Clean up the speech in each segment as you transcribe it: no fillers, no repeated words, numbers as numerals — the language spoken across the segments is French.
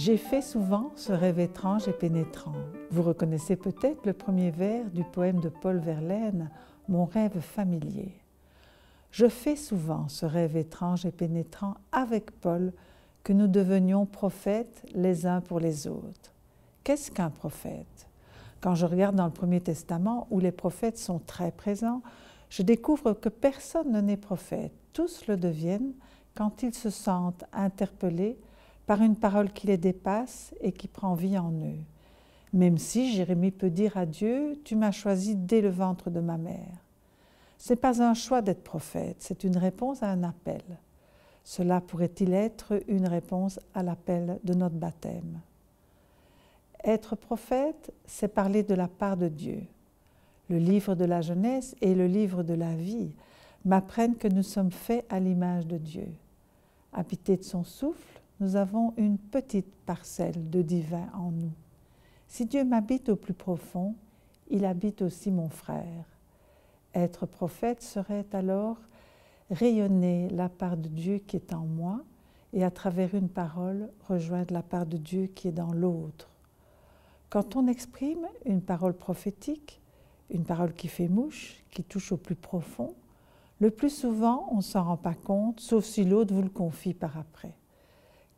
J'ai fait souvent ce rêve étrange et pénétrant. Vous reconnaissez peut-être le premier vers du poème de Paul Verlaine, « Mon rêve familier ». Je fais souvent ce rêve étrange et pénétrant avec Paul que nous devenions prophètes les uns pour les autres. Qu'est-ce qu'un prophète? Quand je regarde dans le Premier Testament, où les prophètes sont très présents, je découvre que personne n'est prophète. Tous le deviennent quand ils se sentent interpellés par une parole qui les dépasse et qui prend vie en eux. Même si Jérémie peut dire à Dieu « Tu m'as choisi dès le ventre de ma mère ». Ce n'est pas un choix d'être prophète, c'est une réponse à un appel. Cela pourrait-il être une réponse à l'appel de notre baptême? Être prophète, c'est parler de la part de Dieu. Le livre de la Genèse et le livre de la vie m'apprennent que nous sommes faits à l'image de Dieu. Habités de son souffle, nous avons une petite parcelle de divin en nous. Si Dieu m'habite au plus profond, il habite aussi mon frère. Être prophète serait alors rayonner la part de Dieu qui est en moi et à travers une parole rejoindre la part de Dieu qui est dans l'autre. Quand on exprime une parole prophétique, une parole qui fait mouche, qui touche au plus profond, le plus souvent on ne s'en rend pas compte, sauf si l'autre vous le confie par après.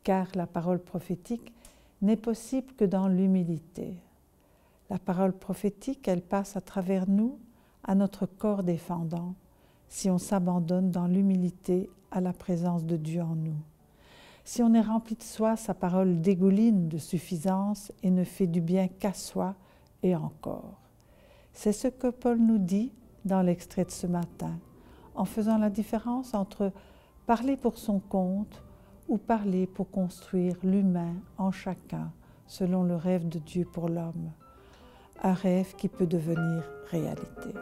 Car la parole prophétique n'est possible que dans l'humilité. La parole prophétique, elle passe à travers nous, à notre corps défendant, si on s'abandonne dans l'humilité à la présence de Dieu en nous. Si on est rempli de soi, sa parole dégouline de suffisance et ne fait du bien qu'à soi et encore. C'est ce que Paul nous dit dans l'extrait de ce matin, en faisant la différence entre parler pour son compte ou parler pour construire l'humain en chacun, selon le rêve de Dieu pour l'homme. Un rêve qui peut devenir réalité.